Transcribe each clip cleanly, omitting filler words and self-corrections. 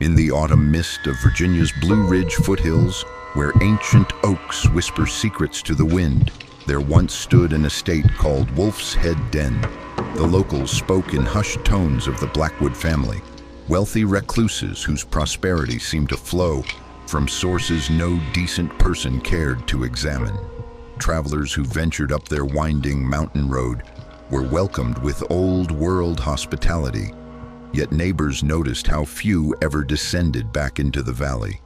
In the autumn mist of Virginia's Blue Ridge foothills, where ancient oaks whisper secrets to the wind, there once stood an estate called Wolf's Head Den. The locals spoke in hushed tones of the Blackwood family, wealthy recluses whose prosperity seemed to flow from sources no decent person cared to examine. Travelers who ventured up their winding mountain road were welcomed with old-world hospitality, yet neighbors noticed how few ever descended back into the valley.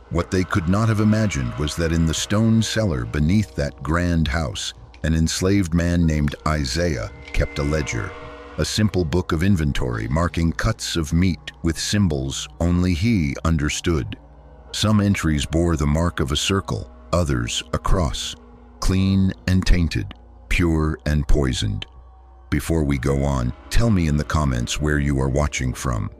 What they could not have imagined was that in the stone cellar beneath that grand house, an enslaved man named Isaiah kept a ledger, a simple book of inventory marking cuts of meat with symbols only he understood. Some entries bore the mark of a circle, others a cross, clean and tainted, pure and poisoned. Before we go on, tell me in the comments where you are watching from.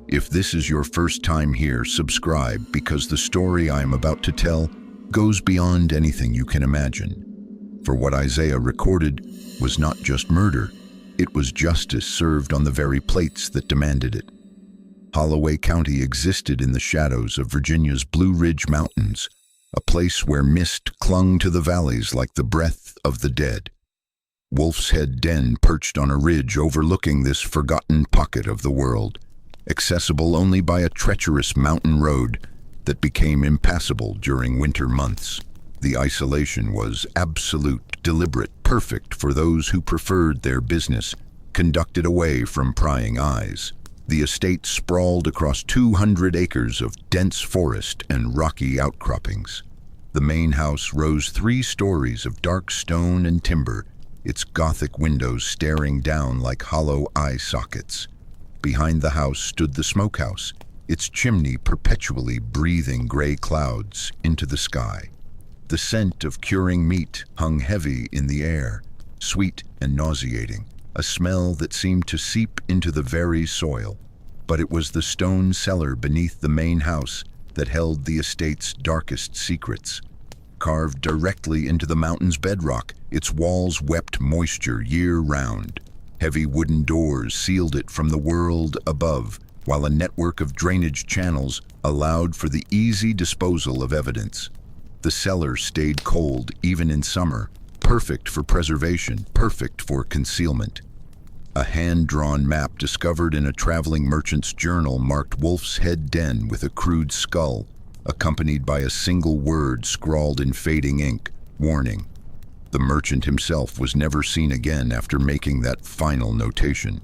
If this is your first time here, subscribe, because the story I am about to tell goes beyond anything you can imagine. For what Isaiah recorded was not just murder, it was justice served on the very plates that demanded it. Holloway County existed in the shadows of Virginia's Blue Ridge Mountains, a place where mist clung to the valleys like the breath of the dead. Wolf's Head Den perched on a ridge overlooking this forgotten pocket of the world, accessible only by a treacherous mountain road that became impassable during winter months. The isolation was absolute, deliberate, perfect for those who preferred their business conducted away from prying eyes. The estate sprawled across 200 acres of dense forest and rocky outcroppings. The main house rose 3 stories of dark stone and timber, its Gothic windows staring down like hollow eye sockets. Behind the house stood the smokehouse, its chimney perpetually breathing gray clouds into the sky. The scent of curing meat hung heavy in the air, sweet and nauseating, a smell that seemed to seep into the very soil. But it was the stone cellar beneath the main house that held the estate's darkest secrets. Carved directly into the mountain's bedrock, its walls wept moisture year-round. Heavy wooden doors sealed it from the world above, while a network of drainage channels allowed for the easy disposal of evidence. The cellar stayed cold even in summer, perfect for preservation, perfect for concealment. A hand-drawn map discovered in a traveling merchant's journal marked Wolf's Head Den with a crude skull, accompanied by a single word scrawled in fading ink: warning. The merchant himself was never seen again after making that final notation.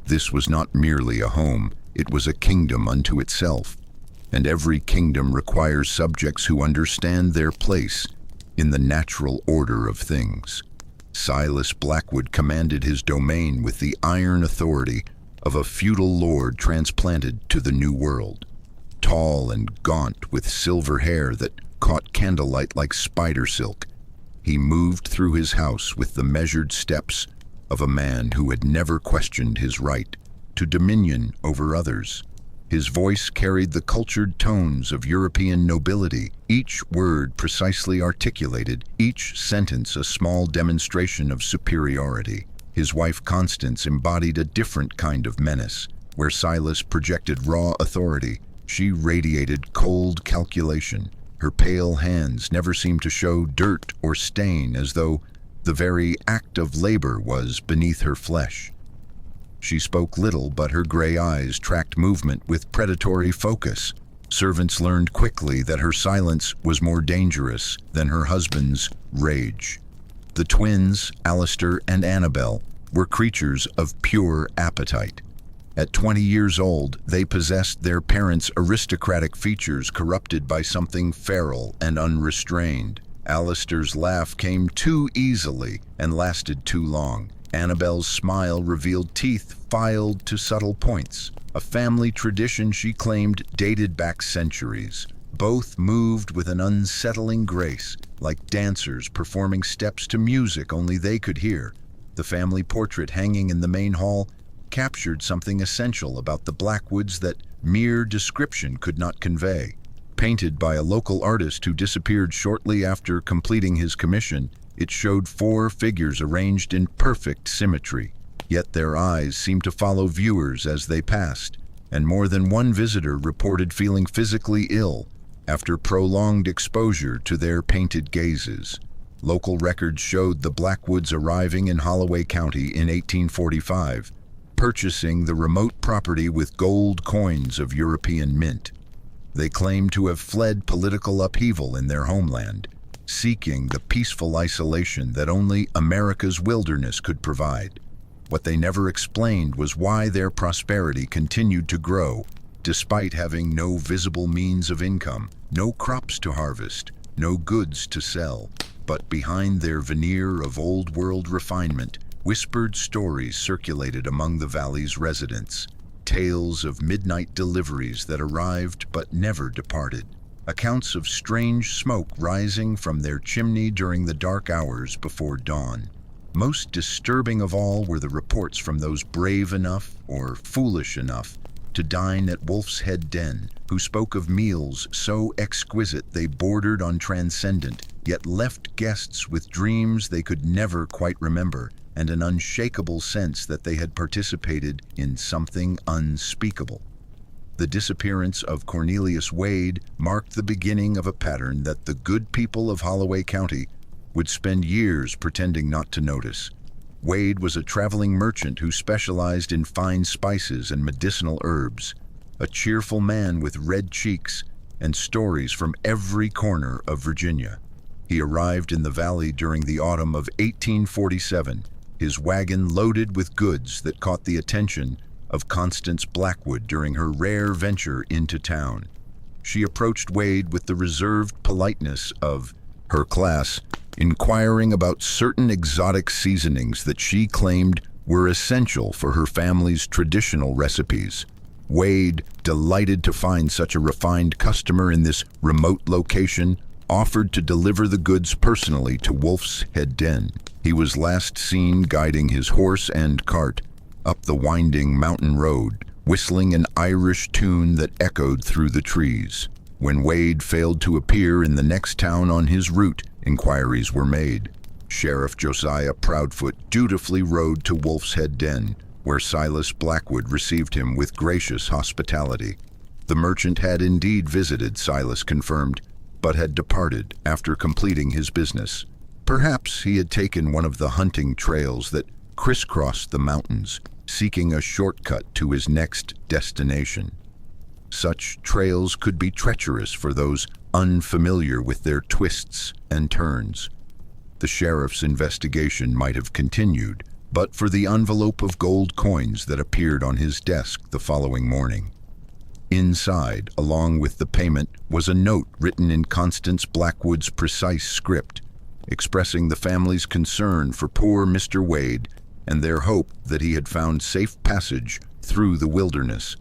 This was not merely a home, it was a kingdom unto itself. And every kingdom requires subjects who understand their place in the natural order of things. Silas Blackwood commanded his domain with the iron authority of a feudal lord transplanted to the New World. Tall and gaunt, with silver hair that caught candlelight like spider silk, he moved through his house with the measured steps of a man who had never questioned his right to dominion over others. His voice carried the cultured tones of European nobility, each word precisely articulated, each sentence a small demonstration of superiority. His wife Constance embodied a different kind of menace. Where Silas projected raw authority, she radiated cold calculation. Her pale hands never seemed to show dirt or stain, as though the very act of labor was beneath her flesh. She spoke little, but her gray eyes tracked movement with predatory focus. Servants learned quickly that her silence was more dangerous than her husband's rage. The twins, Alistair and Annabel, were creatures of pure appetite. At 20 years old, they possessed their parents' aristocratic features corrupted by something feral and unrestrained. Alistair's laugh came too easily and lasted too long. Annabel's smile revealed teeth filed to subtle points, a family tradition she claimed dated back centuries. Both moved with an unsettling grace, like dancers performing steps to music only they could hear. The family portrait hanging in the main hall captured something essential about the Blackwoods that mere description could not convey. Painted by a local artist who disappeared shortly after completing his commission, it showed 4 figures arranged in perfect symmetry, yet their eyes seemed to follow viewers as they passed, and more than one visitor reported feeling physically ill after prolonged exposure to their painted gazes. Local records showed the Blackwoods arriving in Holloway County in 1845, purchasing the remote property with gold coins of European mint. They claimed to have fled political upheaval in their homeland, seeking the peaceful isolation that only America's wilderness could provide. What they never explained was why their prosperity continued to grow, despite having no visible means of income, no crops to harvest, no goods to sell. But behind their veneer of old-world refinement, whispered stories circulated among the valley's residents, tales of midnight deliveries that arrived but never departed, accounts of strange smoke rising from their chimney during the dark hours before dawn. Most disturbing of all were the reports from those brave enough or foolish enough to dine at Wolf's Head Den, who spoke of meals so exquisite they bordered on transcendent, yet left guests with dreams they could never quite remember, and an unshakable sense that they had participated in something unspeakable. The disappearance of Cornelius Wade marked the beginning of a pattern that the good people of Holloway County would spend years pretending not to notice. Wade was a traveling merchant who specialized in fine spices and medicinal herbs, a cheerful man with red cheeks and stories from every corner of Virginia. He arrived in the valley during the autumn of 1847, his wagon loaded with goods that caught the attention of Constance Blackwood during her rare venture into town. She approached Wade with the reserved politeness of her class, inquiring about certain exotic seasonings that she claimed were essential for her family's traditional recipes. Wade, delighted to find such a refined customer in this remote location, offered to deliver the goods personally to Wolf's Head Den. He was last seen guiding his horse and cart up the winding mountain road, whistling an Irish tune that echoed through the trees. When Wade failed to appear in the next town on his route, inquiries were made. Sheriff Josiah Proudfoot dutifully rode to Wolf's Head Den, where Silas Blackwood received him with gracious hospitality. The merchant had indeed visited, Silas confirmed, but had departed after completing his business. Perhaps he had taken one of the hunting trails that crisscrossed the mountains, seeking a shortcut to his next destination. Such trails could be treacherous for those unfamiliar with their twists and turns. The sheriff's investigation might have continued, but for the envelope of gold coins that appeared on his desk the following morning. Inside, along with the payment, was a note written in Constance Blackwood's precise script, expressing the family's concern for poor Mr. Wade and their hope that he had found safe passage through the wilderness.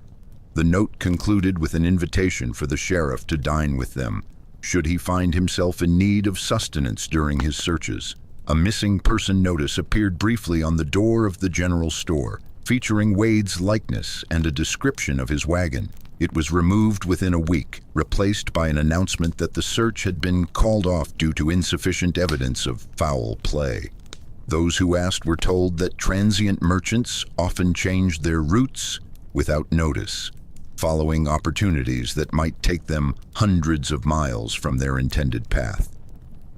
The note concluded with an invitation for the sheriff to dine with them, should he find himself in need of sustenance during his searches. A missing person notice appeared briefly on the door of the general store, featuring Wade's likeness and a description of his wagon. It was removed within a week, replaced by an announcement that the search had been called off due to insufficient evidence of foul play. Those who asked were told that transient merchants often changed their routes without notice, following opportunities that might take them hundreds of miles from their intended path.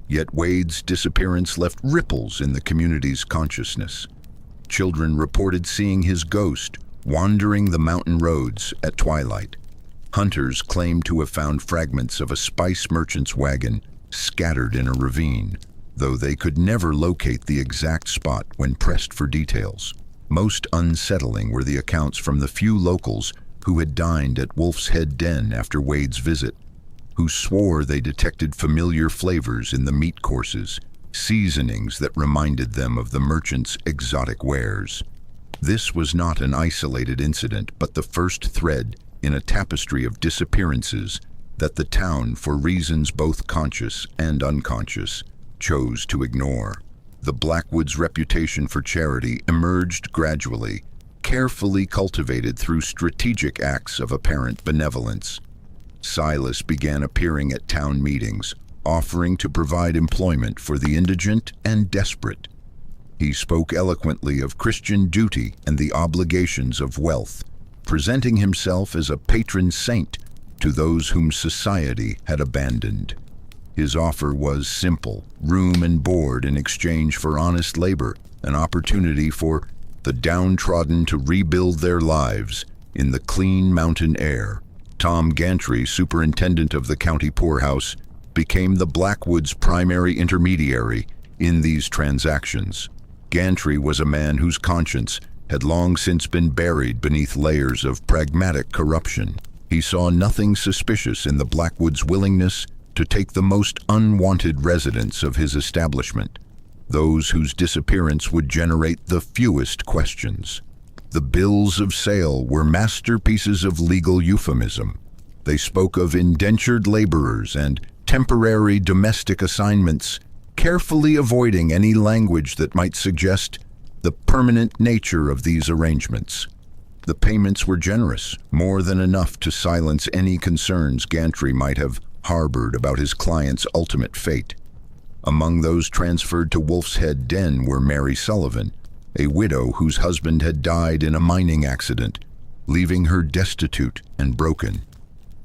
Yet Wade's disappearance left ripples in the community's consciousness. Children reported seeing his ghost wandering the mountain roads at twilight. Hunters claimed to have found fragments of a spice merchant's wagon scattered in a ravine, though they could never locate the exact spot when pressed for details. Most unsettling were the accounts from the few locals who had dined at Wolf's Head Den after Wade's visit, who swore they detected familiar flavors in the meat courses, seasonings that reminded them of the merchant's exotic wares. This was not an isolated incident, but the first thread in a tapestry of disappearances that the town, for reasons both conscious and unconscious, chose to ignore. The Blackwoods' reputation for charity emerged gradually, carefully cultivated through strategic acts of apparent benevolence. Silas began appearing at town meetings, offering to provide employment for the indigent and desperate. He spoke eloquently of Christian duty and the obligations of wealth, presenting himself as a patron saint to those whom society had abandoned. His offer was simple: room and board in exchange for honest labor, an opportunity for the downtrodden to rebuild their lives in the clean mountain air. Tom Gantry, superintendent of the county poorhouse, became the Blackwood's primary intermediary in these transactions. Gantry was a man whose conscience had long since been buried beneath layers of pragmatic corruption. He saw nothing suspicious in the Blackwood's willingness to take the most unwanted residents of his establishment, those whose disappearance would generate the fewest questions. The bills of sale were masterpieces of legal euphemism. They spoke of indentured laborers and temporary domestic assignments, carefully avoiding any language that might suggest the permanent nature of these arrangements. The payments were generous, more than enough to silence any concerns Gantry might have harbored about his client's ultimate fate. Among those transferred to Wolf's Head Den were Mary Sullivan, a widow whose husband had died in a mining accident, leaving her destitute and broken.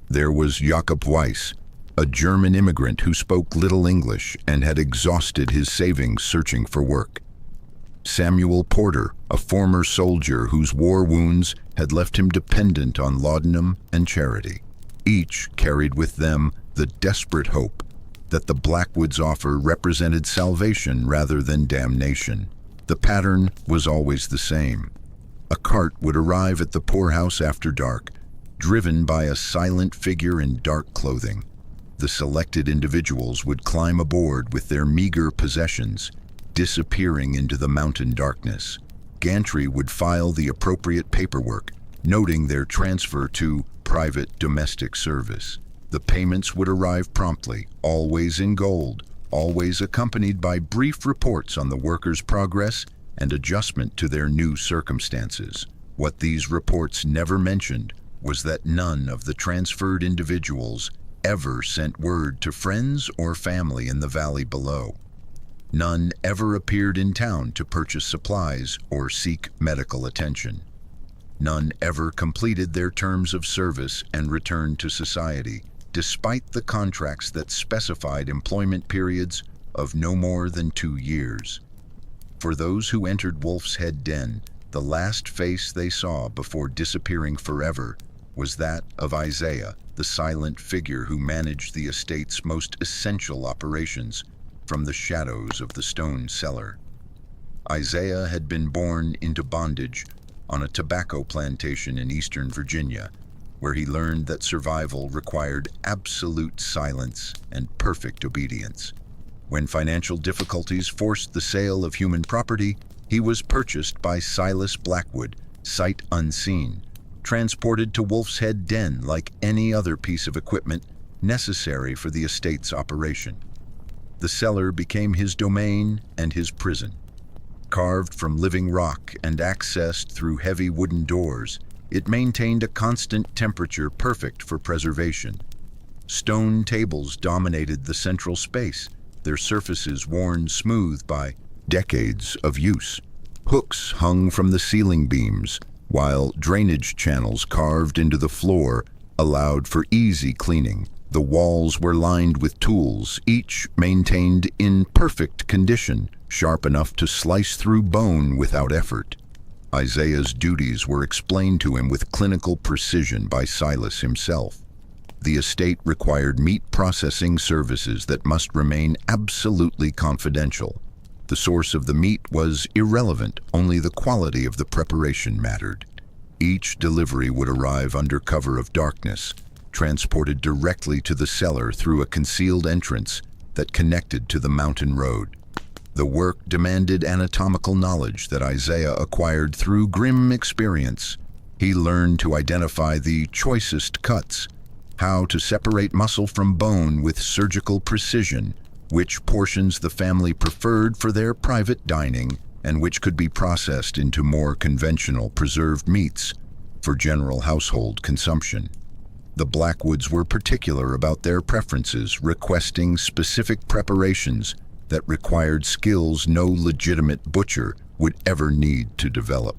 There was Jakob Weiss, a German immigrant who spoke little English and had exhausted his savings searching for work. Samuel Porter, a former soldier whose war wounds had left him dependent on laudanum and charity. Each carried with them the desperate hope that the Blackwood's offer represented salvation rather than damnation. The pattern was always the same. A cart would arrive at the poorhouse after dark, driven by a silent figure in dark clothing. The selected individuals would climb aboard with their meager possessions, disappearing into the mountain darkness. Gantry would file the appropriate paperwork, noting their transfer to private domestic service. The payments would arrive promptly, always in gold, always accompanied by brief reports on the workers' progress and adjustment to their new circumstances. What these reports never mentioned was that none of the transferred individuals ever sent word to friends or family in the valley below. None ever appeared in town to purchase supplies or seek medical attention. None ever completed their terms of service and returned to society, despite the contracts that specified employment periods of no more than 2 years. For those who entered Wolf's Head Den, the last face they saw before disappearing forever was that of Isaiah, the silent figure who managed the estate's most essential operations from the shadows of the stone cellar. Isaiah had been born into bondage on a tobacco plantation in eastern Virginia, where he learned that survival required absolute silence and perfect obedience. When financial difficulties forced the sale of human property, he was purchased by Silas Blackwood, sight unseen, transported to Wolf's Head Den like any other piece of equipment necessary for the estate's operation. The cellar became his domain and his prison. Carved from living rock and accessed through heavy wooden doors, it maintained a constant temperature perfect for preservation. Stone tables dominated the central space, their surfaces worn smooth by decades of use. Hooks hung from the ceiling beams, while drainage channels carved into the floor allowed for easy cleaning. The walls were lined with tools, each maintained in perfect condition, sharp enough to slice through bone without effort. Isaiah's duties were explained to him with clinical precision by Silas himself. The estate required meat processing services that must remain absolutely confidential. The source of the meat was irrelevant, only the quality of the preparation mattered. Each delivery would arrive under cover of darkness, transported directly to the cellar through a concealed entrance that connected to the mountain road. The work demanded anatomical knowledge that Isaiah acquired through grim experience. He learned to identify the choicest cuts, how to separate muscle from bone with surgical precision, which portions the family preferred for their private dining, and which could be processed into more conventional preserved meats for general household consumption. The Blackwoods were particular about their preferences, requesting specific preparations that required skills no legitimate butcher would ever need to develop.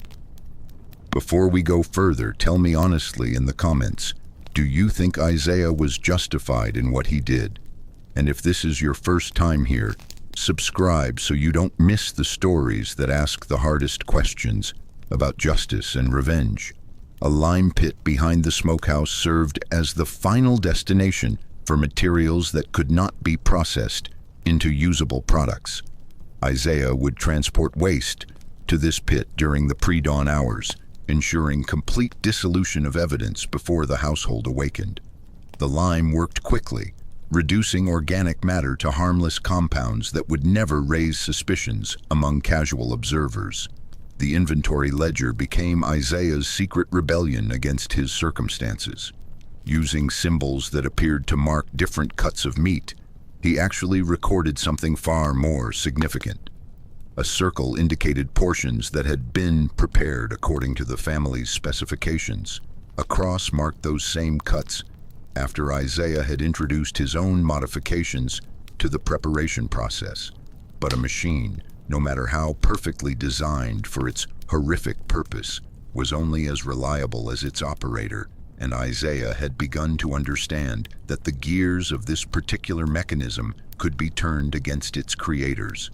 Before we go further, tell me honestly in the comments, do you think Isaiah was justified in what he did? And if this is your first time here, subscribe so you don't miss the stories that ask the hardest questions about justice and revenge. A lime pit behind the smokehouse served as the final destination for materials that could not be processed into usable products. Isaiah would transport waste to this pit during the pre-dawn hours, ensuring complete dissolution of evidence before the household awakened. The lime worked quickly, reducing organic matter to harmless compounds that would never raise suspicions among casual observers. The inventory ledger became Isaiah's secret rebellion against his circumstances. Using symbols that appeared to mark different cuts of meat, he actually recorded something far more significant. A circle indicated portions that had been prepared according to the family's specifications. A cross marked those same cuts after Isaiah had introduced his own modifications to the preparation process. But a machine, no matter how perfectly designed for its horrific purpose, was only as reliable as its operator, and Isaiah had begun to understand that the gears of this particular mechanism could be turned against its creators.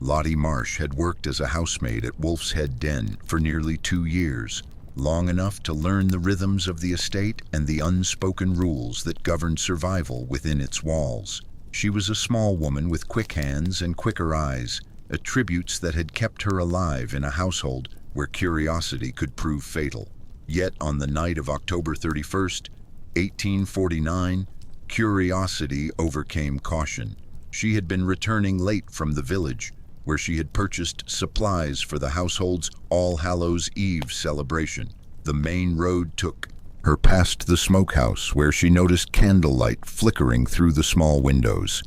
Lottie Marsh had worked as a housemaid at Wolf's Head Den for nearly 2 years, long enough to learn the rhythms of the estate and the unspoken rules that governed survival within its walls. She was a small woman with quick hands and quicker eyes, attributes that had kept her alive in a household where curiosity could prove fatal. Yet on the night of October 31st, 1849, curiosity overcame caution. She had been returning late from the village, where she had purchased supplies for the household's All Hallows Eve celebration. The main road took her past the smokehouse, where she noticed candlelight flickering through the small windows.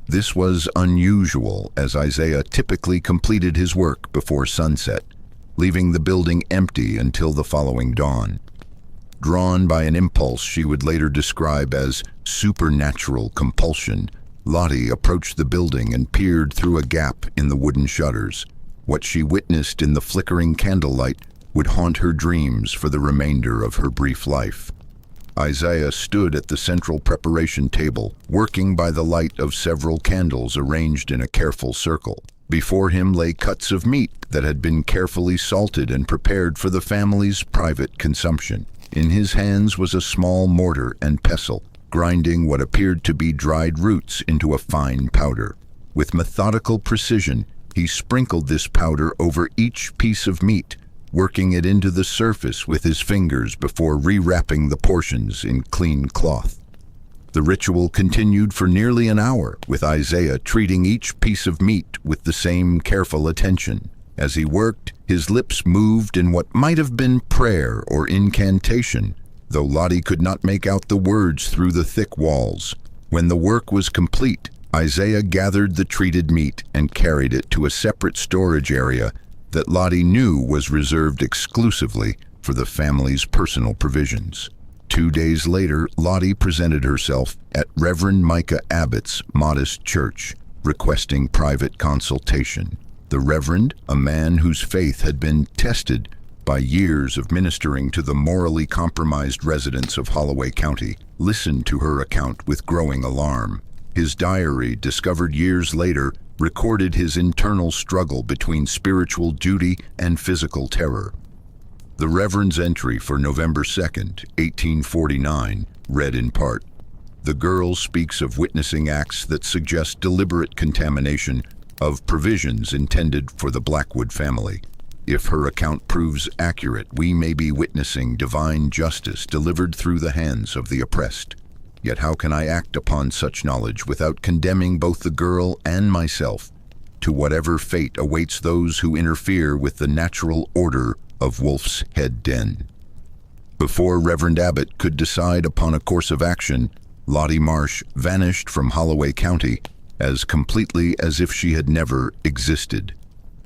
This was unusual, as Isaiah typically completed his work before sunset, leaving the building empty until the following dawn. Drawn by an impulse she would later describe as supernatural compulsion, Lottie approached the building and peered through a gap in the wooden shutters. What she witnessed in the flickering candlelight would haunt her dreams for the remainder of her brief life. Isaiah stood at the central preparation table, working by the light of several candles arranged in a careful circle. Before him lay cuts of meat that had been carefully salted and prepared for the family's private consumption. In his hands was a small mortar and pestle, grinding what appeared to be dried roots into a fine powder. With methodical precision, he sprinkled this powder over each piece of meat, working it into the surface with his fingers before rewrapping the portions in clean cloth. The ritual continued for nearly an hour, with Isaiah treating each piece of meat with the same careful attention. As he worked, his lips moved in what might have been prayer or incantation, though Lottie could not make out the words through the thick walls. When the work was complete, Isaiah gathered the treated meat and carried it to a separate storage area that Lottie knew was reserved exclusively for the family's personal provisions. 2 days later, Lottie presented herself at Reverend Micah Abbott's modest church, requesting private consultation. The Reverend, a man whose faith had been tested by years of ministering to the morally compromised residents of Holloway County, listened to her account with growing alarm. His diary, discovered years later, recorded his internal struggle between spiritual duty and physical terror. The Reverend's entry for November 2nd, 1849, read in part, "The girl speaks of witnessing acts that suggest deliberate contamination of provisions intended for the Blackwood family. If her account proves accurate, we may be witnessing divine justice delivered through the hands of the oppressed. Yet how can I act upon such knowledge without condemning both the girl and myself to whatever fate awaits those who interfere with the natural order of Wolf's Head Den?" Before Reverend Abbott could decide upon a course of action, Lottie Marsh vanished from Holloway County as completely as if she had never existed.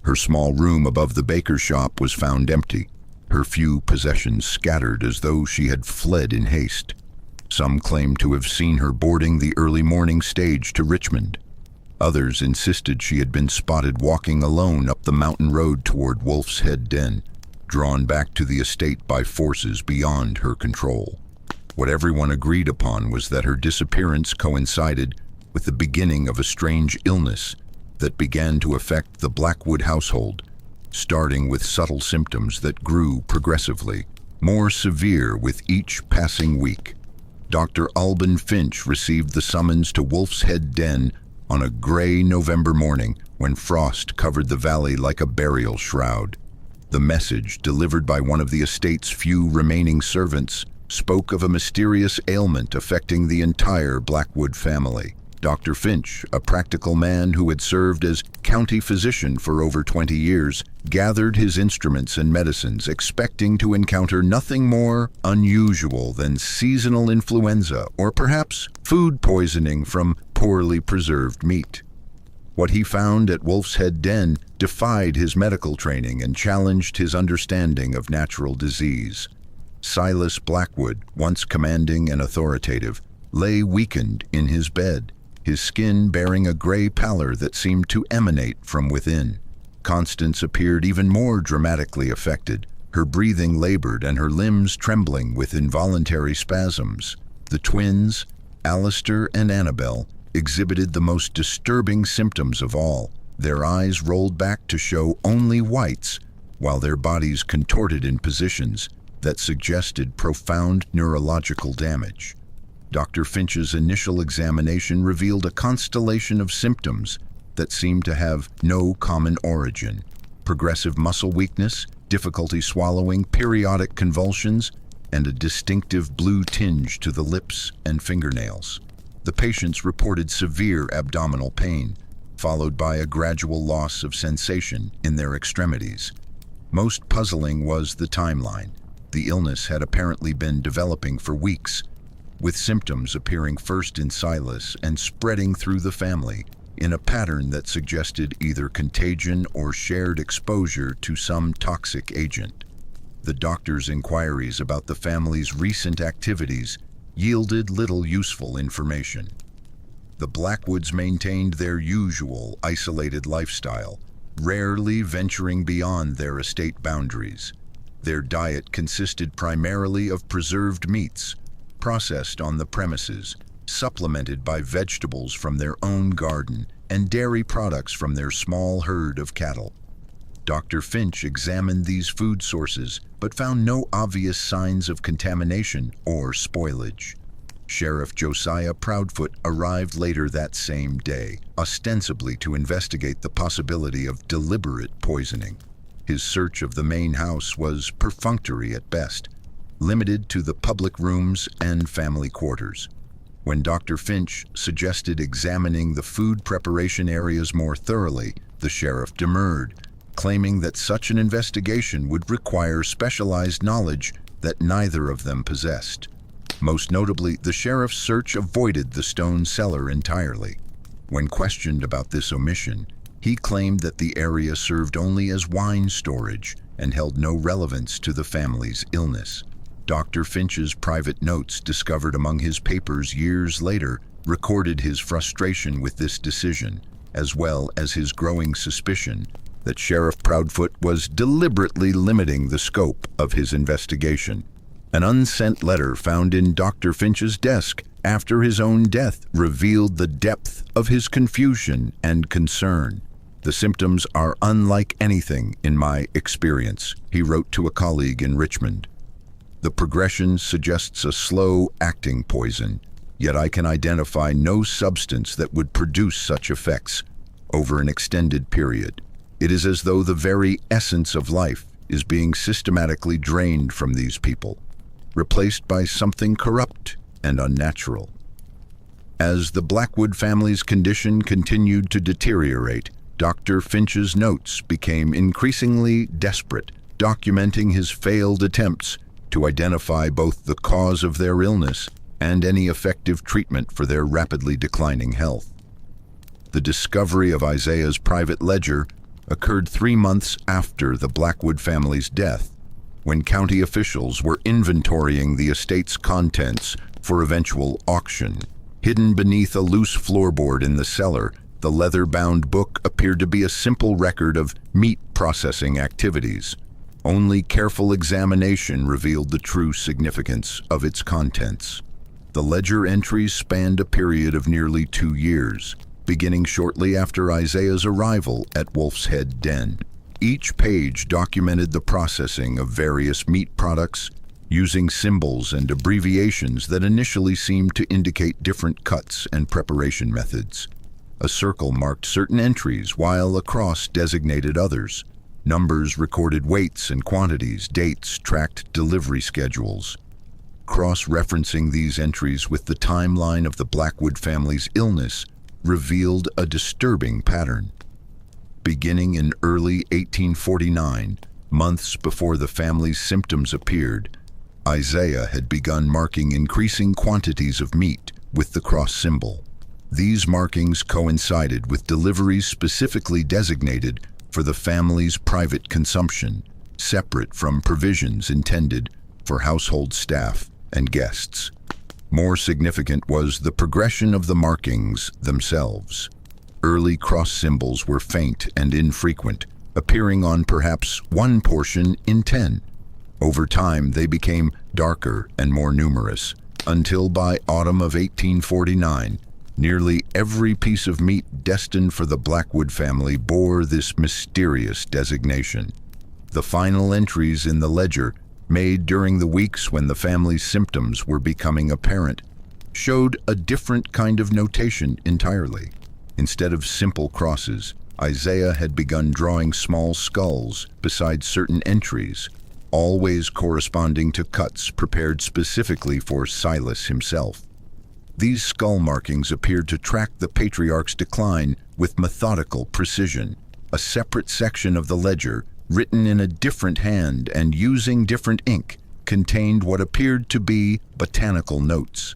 Her small room above the baker's shop was found empty, her few possessions scattered as though she had fled in haste. Some claimed to have seen her boarding the early morning stage to Richmond. Others insisted she had been spotted walking alone up the mountain road toward Wolf's Head Den. drawn back to the estate by forces beyond her control. What everyone agreed upon was that her disappearance coincided with the beginning of a strange illness that began to affect the Blackwood household, starting with subtle symptoms that grew progressively, more severe with each passing week. Dr. Alban Finch received the summons to Wolf's Head Den on a gray November morning when frost covered the valley like a burial shroud. The message, delivered by one of the estate's few remaining servants, spoke of a mysterious ailment affecting the entire Blackwood family. Dr. Finch, a practical man who had served as county physician for over 20 years, gathered his instruments and medicines, expecting to encounter nothing more unusual than seasonal influenza or perhaps food poisoning from poorly preserved meat. What he found at Wolf's Head Den defied his medical training and challenged his understanding of natural disease. Silas Blackwood, once commanding and authoritative, lay weakened in his bed, his skin bearing a gray pallor that seemed to emanate from within. Constance appeared even more dramatically affected, her breathing labored and her limbs trembling with involuntary spasms. The twins, Alistair and Annabel, exhibited the most disturbing symptoms of all. Their eyes rolled back to show only whites, while their bodies contorted in positions that suggested profound neurological damage. Dr. Finch's initial examination revealed a constellation of symptoms that seemed to have no common origin: progressive muscle weakness, difficulty swallowing, periodic convulsions, and a distinctive blue tinge to the lips and fingernails. The patients reported severe abdominal pain, followed by a gradual loss of sensation in their extremities. Most puzzling was the timeline. The illness had apparently been developing for weeks, with symptoms appearing first in Silas and spreading through the family in a pattern that suggested either contagion or shared exposure to some toxic agent. The doctor's inquiries about the family's recent activities yielded little useful information. The Blackwoods maintained their usual isolated lifestyle, rarely venturing beyond their estate boundaries. Their diet consisted primarily of preserved meats, processed on the premises, supplemented by vegetables from their own garden and dairy products from their small herd of cattle. Dr. Finch examined these food sources but found no obvious signs of contamination or spoilage. Sheriff Josiah Proudfoot arrived later that same day, ostensibly to investigate the possibility of deliberate poisoning. His search of the main house was perfunctory at best, limited to the public rooms and family quarters. When Dr. Finch suggested examining the food preparation areas more thoroughly, the sheriff demurred, claiming that such an investigation would require specialized knowledge that neither of them possessed. Most notably, the sheriff's search avoided the stone cellar entirely. When questioned about this omission, he claimed that the area served only as wine storage and held no relevance to the family's illness. Dr. Finch's private notes, discovered among his papers years later, recorded his frustration with this decision, as well as his growing suspicion that Sheriff Proudfoot was deliberately limiting the scope of his investigation. An unsent letter found in Dr. Finch's desk after his own death revealed the depth of his confusion and concern. "The symptoms are unlike anything in my experience," he wrote to a colleague in Richmond. "The progression suggests a slow-acting poison, yet I can identify no substance that would produce such effects over an extended period. It is as though the very essence of life is being systematically drained from these people, replaced by something corrupt and unnatural." As the Blackwood family's condition continued to deteriorate, Dr. Finch's notes became increasingly desperate, documenting his failed attempts to identify both the cause of their illness and any effective treatment for their rapidly declining health. The discovery of Isaiah's private ledger occurred 3 months after the Blackwood family's death, when county officials were inventorying the estate's contents for eventual auction. Hidden beneath a loose floorboard in the cellar, the leather-bound book appeared to be a simple record of meat processing activities. Only careful examination revealed the true significance of its contents. The ledger entries spanned a period of nearly 2 years, beginning shortly after Isaiah's arrival at Wolf's Head Den. Each page documented the processing of various meat products, using symbols and abbreviations that initially seemed to indicate different cuts and preparation methods. A circle marked certain entries, while a cross designated others. Numbers recorded weights and quantities, dates tracked delivery schedules. Cross-referencing these entries with the timeline of the Blackwood family's illness revealed a disturbing pattern. Beginning in early 1849, months before the family's symptoms appeared, Isaiah had begun marking increasing quantities of meat with the cross symbol. These markings coincided with deliveries specifically designated for the family's private consumption, separate from provisions intended for household staff and guests. More significant was the progression of the markings themselves. Early cross symbols were faint and infrequent, appearing on perhaps one portion in 10. Over time, they became darker and more numerous, until by autumn of 1849, nearly every piece of meat destined for the Blackwood family bore this mysterious designation. The final entries in the ledger, made during the weeks when the family's symptoms were becoming apparent, showed a different kind of notation entirely. Instead of simple crosses, Isaiah had begun drawing small skulls beside certain entries, always corresponding to cuts prepared specifically for Silas himself. These skull markings appeared to track the patriarch's decline with methodical precision. A separate section of the ledger, written in a different hand and using different ink, contained what appeared to be botanical notes,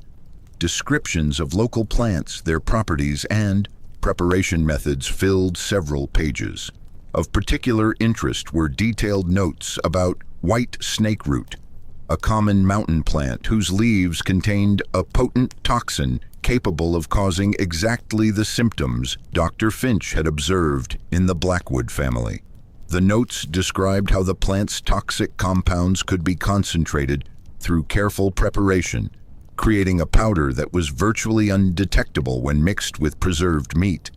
descriptions of local plants, their properties, and preparation methods filled several pages. Of particular interest were detailed notes about white snakeroot, a common mountain plant whose leaves contained a potent toxin capable of causing exactly the symptoms Dr. Finch had observed in the Blackwood family. The notes described how the plant's toxic compounds could be concentrated through careful preparation, creating a powder that was virtually undetectable when mixed with preserved meat.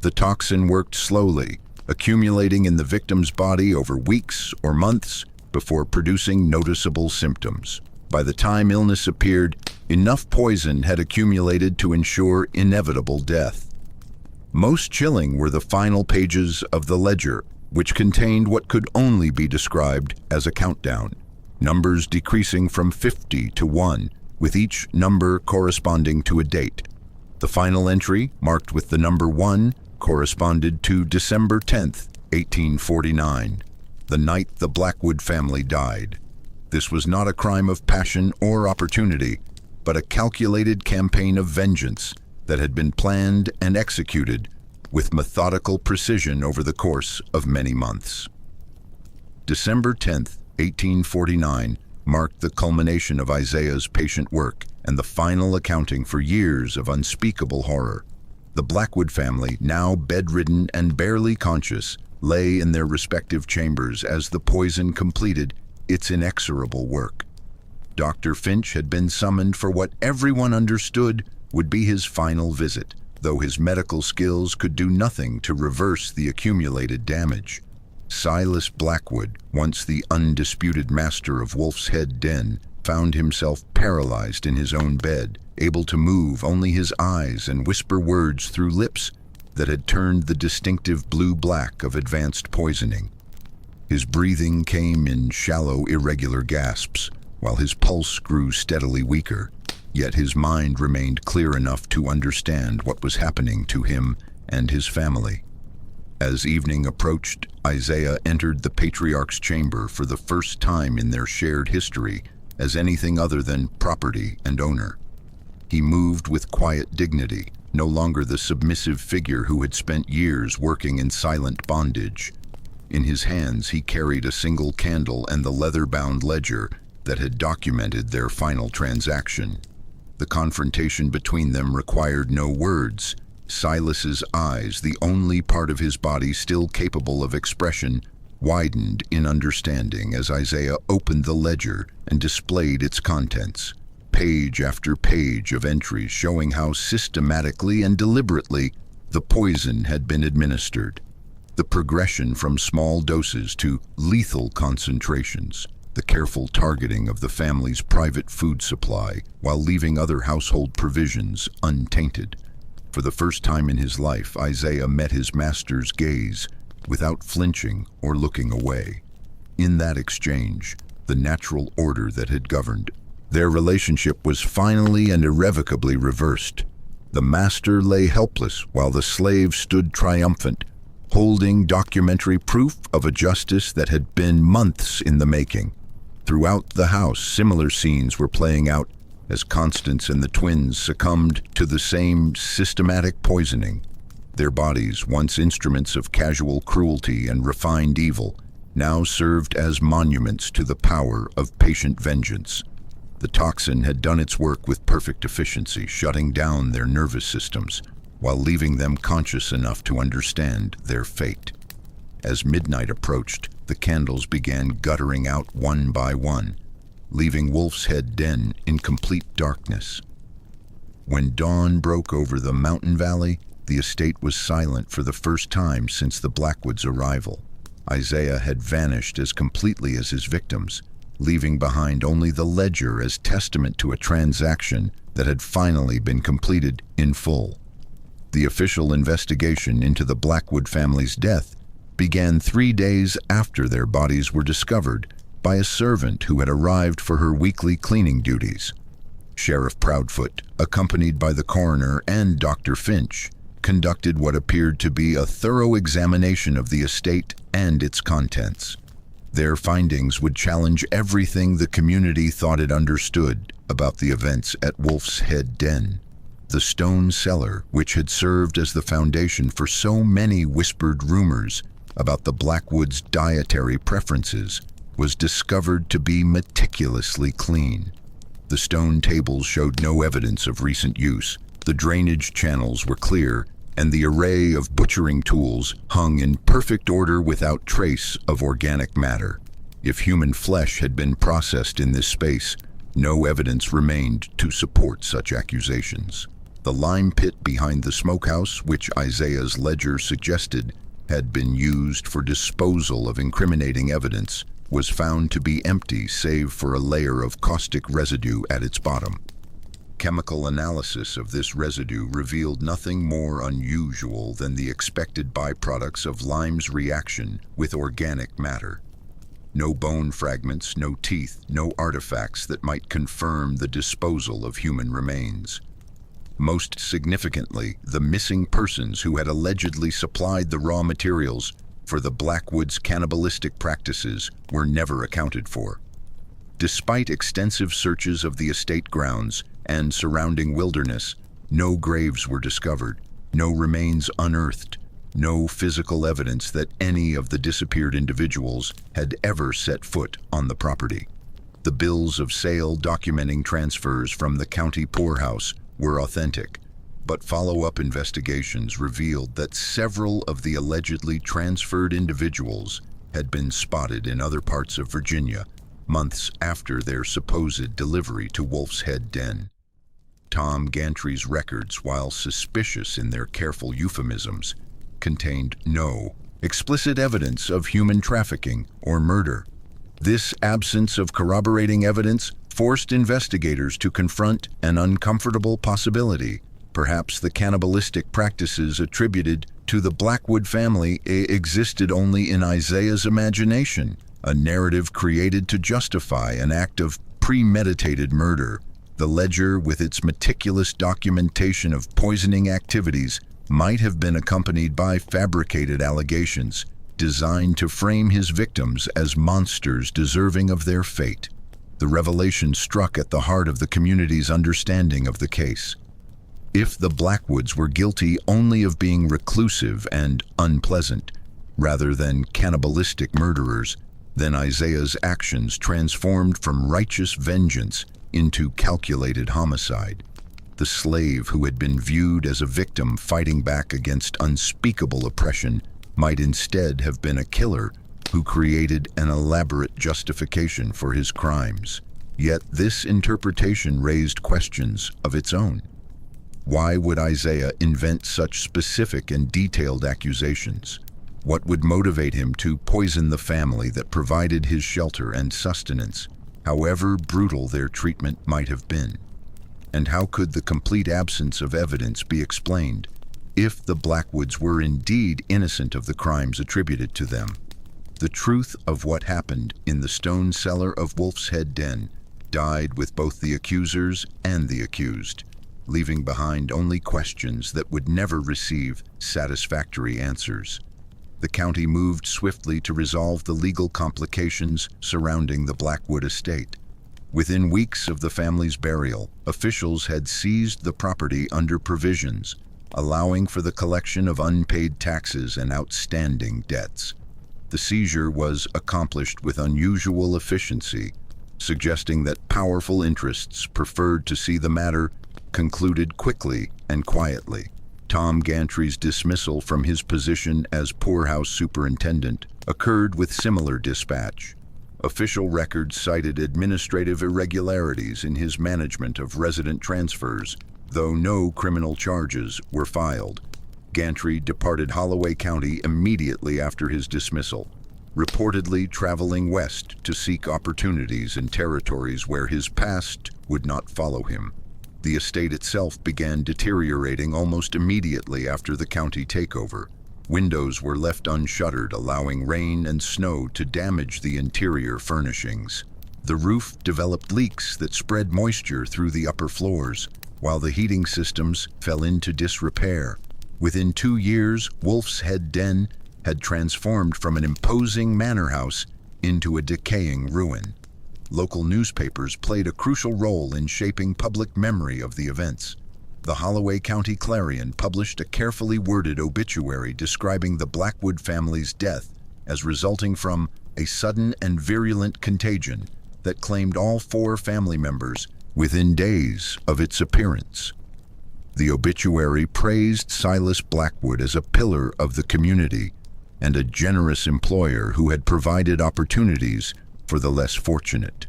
The toxin worked slowly, accumulating in the victim's body over weeks or months before producing noticeable symptoms. By the time illness appeared, enough poison had accumulated to ensure inevitable death. Most chilling were the final pages of the ledger, which contained what could only be described as a countdown, numbers decreasing from 50 to 1, with each number corresponding to a date. The final entry, marked with the number 1, corresponded to December 10th, 1849, the night the Blackwood family died. This was not a crime of passion or opportunity, but a calculated campaign of vengeance that had been planned and executed with methodical precision over the course of many months. December 10th, 1849, marked the culmination of Isaiah's patient work and the final accounting for years of unspeakable horror. The Blackwood family, now bedridden and barely conscious, lay in their respective chambers as the poison completed its inexorable work. Dr. Finch had been summoned for what everyone understood would be his final visit, though his medical skills could do nothing to reverse the accumulated damage. Silas Blackwood, once the undisputed master of Wolf's Head Den, found himself paralyzed in his own bed, able to move only his eyes and whisper words through lips that had turned the distinctive blue-black of advanced poisoning. His breathing came in shallow, irregular gasps, while his pulse grew steadily weaker, yet his mind remained clear enough to understand what was happening to him and his family. As evening approached, Isaiah entered the patriarch's chamber for the first time in their shared history as anything other than property and owner. He moved with quiet dignity, no longer the submissive figure who had spent years working in silent bondage. In his hands he carried a single candle and the leather-bound ledger that had documented their final transaction. The confrontation between them required no words. Silas's eyes, the only part of his body still capable of expression, widened in understanding as Isaiah opened the ledger and displayed its contents. Page after page of entries showing how systematically and deliberately the poison had been administered. The progression from small doses to lethal concentrations, the careful targeting of the family's private food supply while leaving other household provisions untainted. For the first time in his life, Isaiah met his master's gaze without flinching or looking away. In that exchange, the natural order that had governed their relationship was finally and irrevocably reversed. The master lay helpless while the slave stood triumphant, holding documentary proof of a justice that had been months in the making. Throughout the house, similar scenes were playing out as Constance and the twins succumbed to the same systematic poisoning. Their bodies, once instruments of casual cruelty and refined evil, now served as monuments to the power of patient vengeance. The toxin had done its work with perfect efficiency, shutting down their nervous systems, while leaving them conscious enough to understand their fate. As midnight approached, the candles began guttering out one by one, leaving Wolf's Head Den in complete darkness. When dawn broke over the mountain valley, the estate was silent for the first time since the Blackwood's arrival. Isaiah had vanished as completely as his victims, leaving behind only the ledger as testament to a transaction that had finally been completed in full. The official investigation into the Blackwood family's death began 3 days after their bodies were discovered by a servant who had arrived for her weekly cleaning duties. Sheriff Proudfoot, accompanied by the coroner and Dr. Finch, conducted what appeared to be a thorough examination of the estate and its contents. Their findings would challenge everything the community thought it understood about the events at Wolf's Head Den. The stone cellar, which had served as the foundation for so many whispered rumors about the Blackwoods' dietary preferences, was discovered to be meticulously clean. The stone tables showed no evidence of recent use, the drainage channels were clear, and the array of butchering tools hung in perfect order without trace of organic matter. If human flesh had been processed in this space, no evidence remained to support such accusations. The lime pit behind the smokehouse, which Isaiah's ledger suggested had been used for disposal of incriminating evidence, was found to be empty save for a layer of caustic residue at its bottom. Chemical analysis of this residue revealed nothing more unusual than the expected byproducts of lime's reaction with organic matter. No bone fragments, no teeth, no artifacts that might confirm the disposal of human remains. Most significantly, the missing persons who had allegedly supplied the raw materials for the Blackwoods' cannibalistic practices were never accounted for. Despite extensive searches of the estate grounds and surrounding wilderness, no graves were discovered, no remains unearthed, no physical evidence that any of the disappeared individuals had ever set foot on the property. The bills of sale documenting transfers from the county poorhouse were authentic, but follow-up investigations revealed that several of the allegedly transferred individuals had been spotted in other parts of Virginia months after their supposed delivery to Wolf's Head Den. Tom Gantry's records, while suspicious in their careful euphemisms, contained no explicit evidence of human trafficking or murder. This absence of corroborating evidence forced investigators to confront an uncomfortable possibility. Perhaps the cannibalistic practices attributed to the Blackwood family existed only in Isaiah's imagination, a narrative created to justify an act of premeditated murder. The ledger, with its meticulous documentation of poisoning activities, might have been accompanied by fabricated allegations designed to frame his victims as monsters deserving of their fate. The revelation struck at the heart of the community's understanding of the case. If the Blackwoods were guilty only of being reclusive and unpleasant, rather than cannibalistic murderers, then Isaiah's actions transformed from righteous vengeance into calculated homicide. The slave who had been viewed as a victim fighting back against unspeakable oppression might instead have been a killer who created an elaborate justification for his crimes. Yet this interpretation raised questions of its own. Why would Isaiah invent such specific and detailed accusations? What would motivate him to poison the family that provided his shelter and sustenance, however brutal their treatment might have been? And how could the complete absence of evidence be explained if the Blackwoods were indeed innocent of the crimes attributed to them? The truth of what happened in the stone cellar of Wolf's Head Den died with both the accusers and the accused, leaving behind only questions that would never receive satisfactory answers. The county moved swiftly to resolve the legal complications surrounding the Blackwood estate. Within weeks of the family's burial, officials had seized the property under provisions, allowing for the collection of unpaid taxes and outstanding debts. The seizure was accomplished with unusual efficiency, suggesting that powerful interests preferred to see the matter concluded quickly and quietly. Tom Gantry's dismissal from his position as poorhouse superintendent occurred with similar dispatch. Official records cited administrative irregularities in his management of resident transfers, though no criminal charges were filed. Gantry departed Holloway County immediately after his dismissal, reportedly traveling west to seek opportunities in territories where his past would not follow him. The estate itself began deteriorating almost immediately after the county takeover. Windows were left unshuttered, allowing rain and snow to damage the interior furnishings. The roof developed leaks that spread moisture through the upper floors, while the heating systems fell into disrepair. Within 2 years, Wolf's Head Den had transformed from an imposing manor house into a decaying ruin. Local newspapers played a crucial role in shaping public memory of the events. The Holloway County Clarion published a carefully worded obituary describing the Blackwood family's death as resulting from a sudden and virulent contagion that claimed all 4 family members within days of its appearance. The obituary praised Silas Blackwood as a pillar of the community and a generous employer who had provided opportunities for the less fortunate.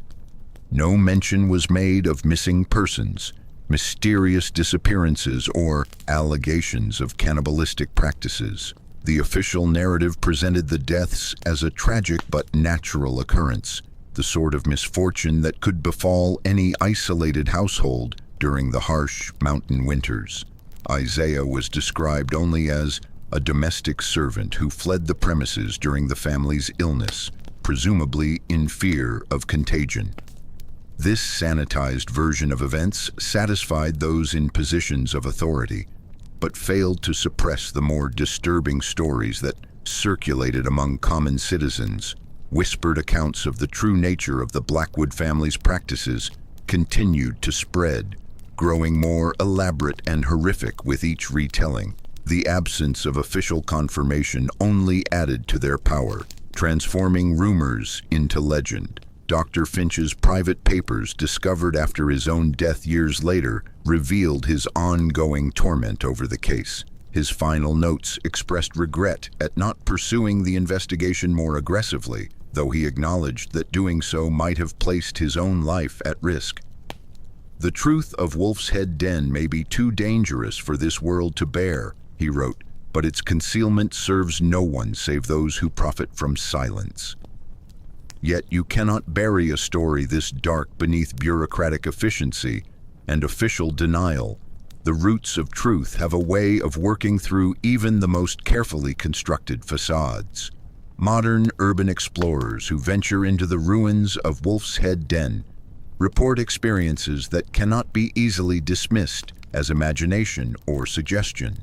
No mention was made of missing persons, mysterious disappearances, or allegations of cannibalistic practices. The official narrative presented the deaths as a tragic but natural occurrence, the sort of misfortune that could befall any isolated household during the harsh mountain winters. Isaiah was described only as a domestic servant who fled the premises during the family's illness, presumably in fear of contagion. This sanitized version of events satisfied those in positions of authority, but failed to suppress the more disturbing stories that circulated among common citizens. Whispered accounts of the true nature of the Blackwood family's practices continued to spread, growing more elaborate and horrific with each retelling. The absence of official confirmation only added to their power, transforming rumors into legend. Dr. Finch's private papers, discovered after his own death years later, revealed his ongoing torment over the case. His final notes expressed regret at not pursuing the investigation more aggressively, though he acknowledged that doing so might have placed his own life at risk. "The truth of Wolf's Head Den may be too dangerous for this world to bear," he wrote, "but its concealment serves no one save those who profit from silence." Yet you cannot bury a story this dark beneath bureaucratic efficiency and official denial. The roots of truth have a way of working through even the most carefully constructed facades. Modern urban explorers who venture into the ruins of Wolf's Head Den report experiences that cannot be easily dismissed as imagination or suggestion.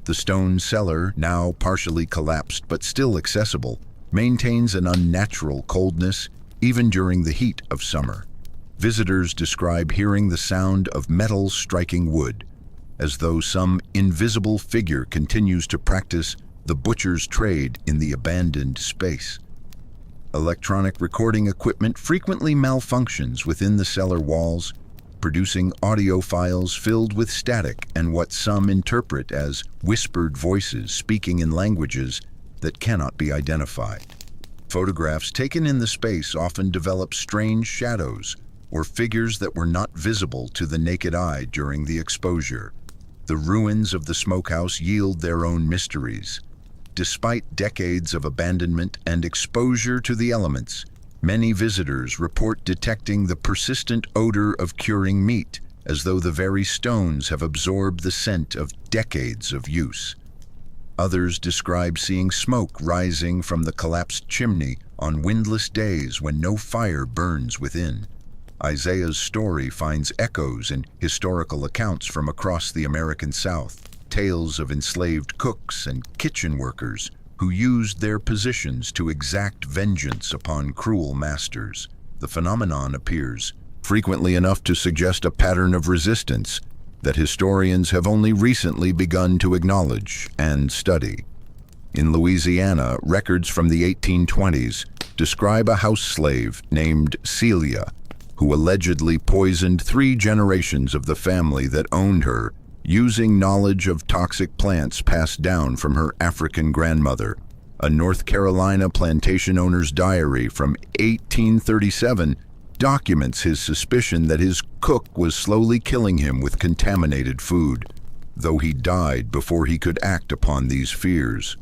The stone cellar, now partially collapsed but still accessible, maintains an unnatural coldness even during the heat of summer. Visitors describe hearing the sound of metal striking wood, as though some invisible figure continues to practice the butcher's trade in the abandoned space. Electronic recording equipment frequently malfunctions within the cellar walls, producing audio files filled with static and what some interpret as whispered voices speaking in languages that cannot be identified. Photographs taken in the space often develop strange shadows or figures that were not visible to the naked eye during the exposure. The ruins of the smokehouse yield their own mysteries. Despite decades of abandonment and exposure to the elements, many visitors report detecting the persistent odor of curing meat, as though the very stones have absorbed the scent of decades of use. Others describe seeing smoke rising from the collapsed chimney on windless days when no fire burns within. Isaiah's story finds echoes in historical accounts from across the American South, tales of enslaved cooks and kitchen workers who used their positions to exact vengeance upon cruel masters. The phenomenon appears frequently enough to suggest a pattern of resistance that historians have only recently begun to acknowledge and study. In Louisiana, records from the 1820s describe a house slave named Celia, who allegedly poisoned 3 generations of the family that owned her, using knowledge of toxic plants passed down from her African grandmother. A North Carolina plantation owner's diary from 1837 documents his suspicion that his cook was slowly killing him with contaminated food, though he died before he could act upon these fears.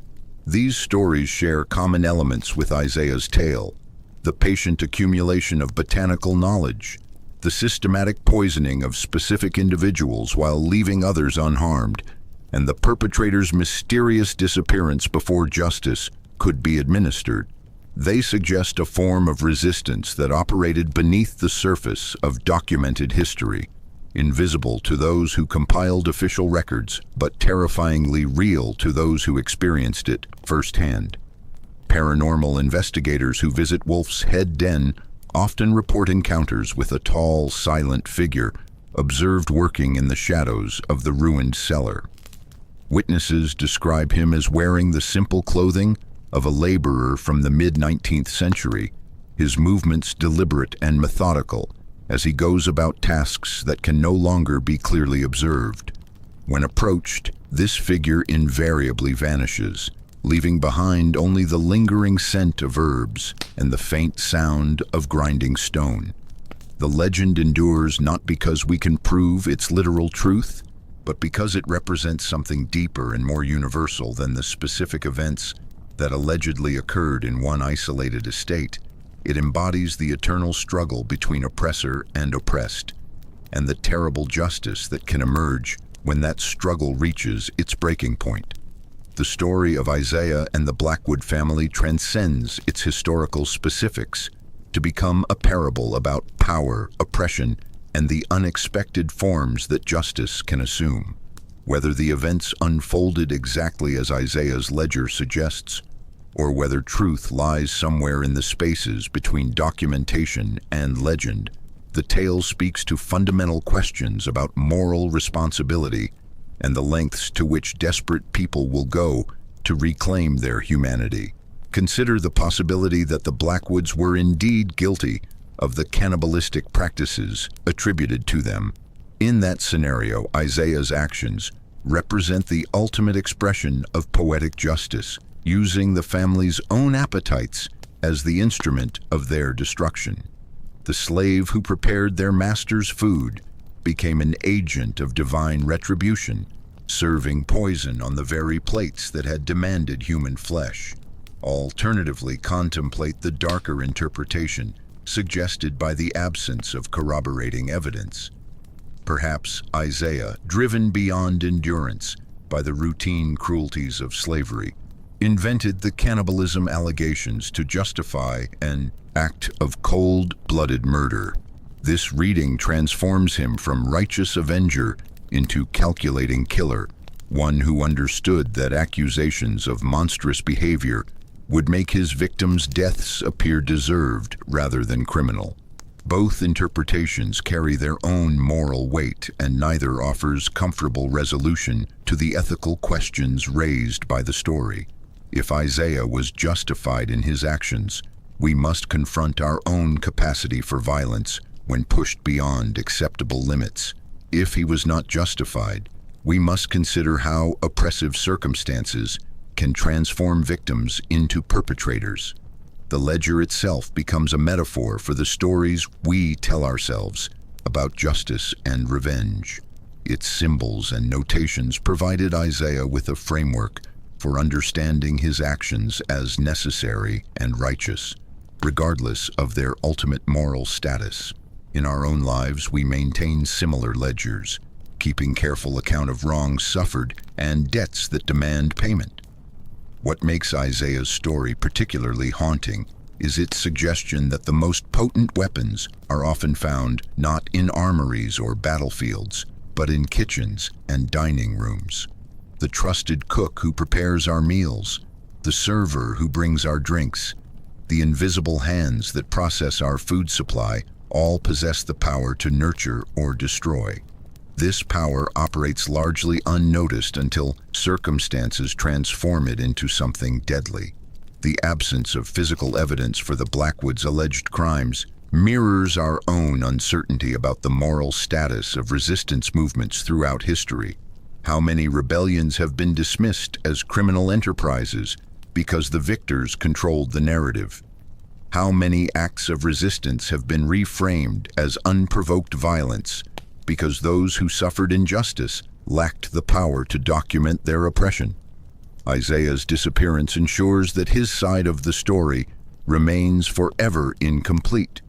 These stories share common elements with Isaiah's tale: the patient accumulation of botanical knowledge, the systematic poisoning of specific individuals while leaving others unharmed, and the perpetrator's mysterious disappearance before justice could be administered. They suggest a form of resistance that operated beneath the surface of documented history, invisible to those who compiled official records, but terrifyingly real to those who experienced it firsthand. Paranormal investigators who visit Wolf's Head Den often report encounters with a tall, silent figure observed working in the shadows of the ruined cellar. Witnesses describe him as wearing the simple clothing of a laborer from the mid-19th century, his movements deliberate and methodical as he goes about tasks that can no longer be clearly observed. When approached, this figure invariably vanishes, leaving behind only the lingering scent of herbs and the faint sound of grinding stone. The legend endures not because we can prove its literal truth, but because it represents something deeper and more universal than the specific events that allegedly occurred in one isolated estate. It embodies the eternal struggle between oppressor and oppressed, and the terrible justice that can emerge when that struggle reaches its breaking point. The story of Isaiah and the Blackwood family transcends its historical specifics to become a parable about power, oppression, and the unexpected forms that justice can assume. Whether the events unfolded exactly as Isaiah's ledger suggests, or whether truth lies somewhere in the spaces between documentation and legend, the tale speaks to fundamental questions about moral responsibility and the lengths to which desperate people will go to reclaim their humanity. Consider the possibility that the Blackwoods were indeed guilty of the cannibalistic practices attributed to them. In that scenario, Isaiah's actions represent the ultimate expression of poetic justice, using the family's own appetites as the instrument of their destruction. The slave who prepared their master's food became an agent of divine retribution, serving poison on the very plates that had demanded human flesh. Alternatively, contemplate the darker interpretation suggested by the absence of corroborating evidence. Perhaps Isaiah, driven beyond endurance by the routine cruelties of slavery, invented the cannibalism allegations to justify an act of cold-blooded murder. This reading transforms him from righteous avenger into calculating killer, one who understood that accusations of monstrous behavior would make his victims' deaths appear deserved rather than criminal. Both interpretations carry their own moral weight, and neither offers comfortable resolution to the ethical questions raised by the story. If Isaiah was justified in his actions, we must confront our own capacity for violence when pushed beyond acceptable limits. If he was not justified, we must consider how oppressive circumstances can transform victims into perpetrators. The ledger itself becomes a metaphor for the stories we tell ourselves about justice and revenge. Its symbols and notations provided Isaiah with a framework for understanding his actions as necessary and righteous, regardless of their ultimate moral status. In our own lives, we maintain similar ledgers, keeping careful account of wrongs suffered and debts that demand payment. What makes Isaiah's story particularly haunting is its suggestion that the most potent weapons are often found not in armories or battlefields, but in kitchens and dining rooms. The trusted cook who prepares our meals, the server who brings our drinks, the invisible hands that process our food supply all possess the power to nurture or destroy. This power operates largely unnoticed until circumstances transform it into something deadly. The absence of physical evidence for the Blackwoods' alleged crimes mirrors our own uncertainty about the moral status of resistance movements throughout history. How many rebellions have been dismissed as criminal enterprises because the victors controlled the narrative? How many acts of resistance have been reframed as unprovoked violence because those who suffered injustice lacked the power to document their oppression? Isaiah's disappearance ensures that his side of the story remains forever incomplete.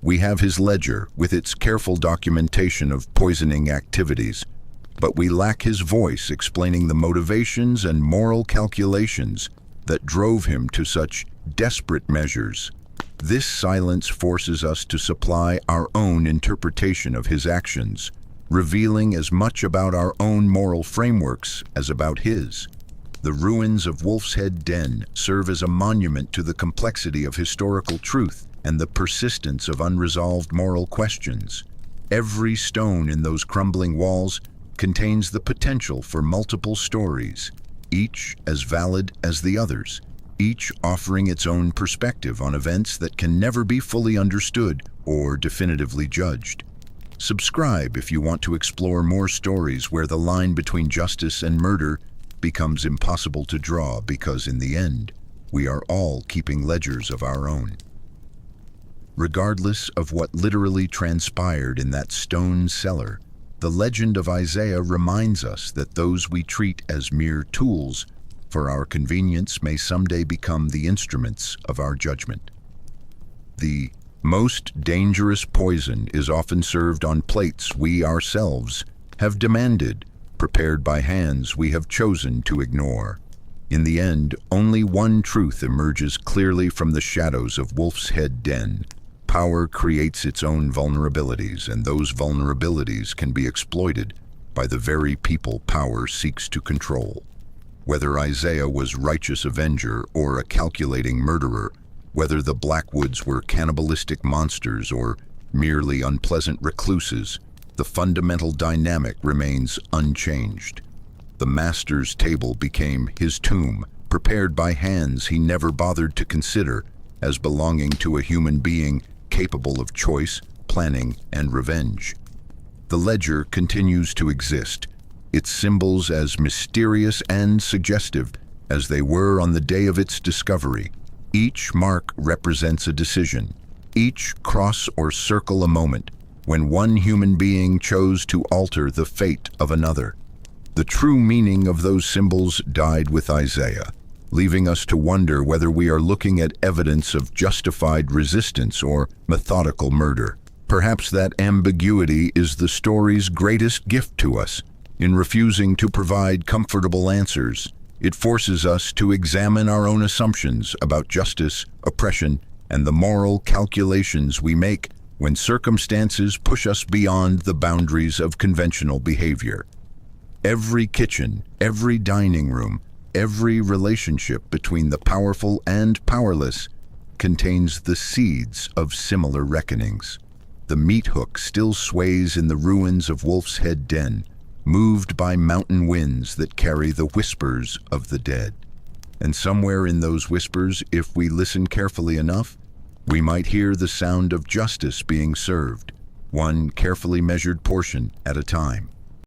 We have his ledger with its careful documentation of poisoning activities, but we lack his voice explaining the motivations and moral calculations that drove him to such desperate measures. This silence forces us to supply our own interpretation of his actions, revealing as much about our own moral frameworks as about his. The ruins of Wolf's Head Den serve as a monument to the complexity of historical truth and the persistence of unresolved moral questions. Every stone in those crumbling walls contains the potential for multiple stories, each as valid as the others, each offering its own perspective on events that can never be fully understood or definitively judged. Subscribe if you want to explore more stories where the line between justice and murder becomes impossible to draw because, in the end, we are all keeping ledgers of our own. Regardless of what literally transpired in that stone cellar, the legend of Isaiah reminds us that those we treat as mere tools for our convenience may someday become the instruments of our judgment. The most dangerous poison is often served on plates we ourselves have demanded, prepared by hands we have chosen to ignore. In the end, only one truth emerges clearly from the shadows of Wolf's Head Den. Power creates its own vulnerabilities, and those vulnerabilities can be exploited by the very people power seeks to control. Whether Isaiah was righteous avenger or a calculating murderer, whether the Blackwoods were cannibalistic monsters or merely unpleasant recluses, the fundamental dynamic remains unchanged. The master's table became his tomb, prepared by hands he never bothered to consider as belonging to a human being capable of choice, planning, and revenge. The ledger continues to exist, its symbols as mysterious and suggestive as they were on the day of its discovery. Each mark represents a decision, each cross or circle a moment when one human being chose to alter the fate of another. The true meaning of those symbols died with Isaiah, leaving us to wonder whether we are looking at evidence of justified resistance or methodical murder. Perhaps that ambiguity is the story's greatest gift to us. In refusing to provide comfortable answers, it forces us to examine our own assumptions about justice, oppression, and the moral calculations we make when circumstances push us beyond the boundaries of conventional behavior. Every kitchen, every dining room, every relationship between the powerful and powerless contains the seeds of similar reckonings. The meat hook still sways in the ruins of Wolf's Head Den, moved by mountain winds that carry the whispers of the dead. And somewhere in those whispers, if we listen carefully enough, we might hear the sound of justice being served, one carefully measured portion at a time.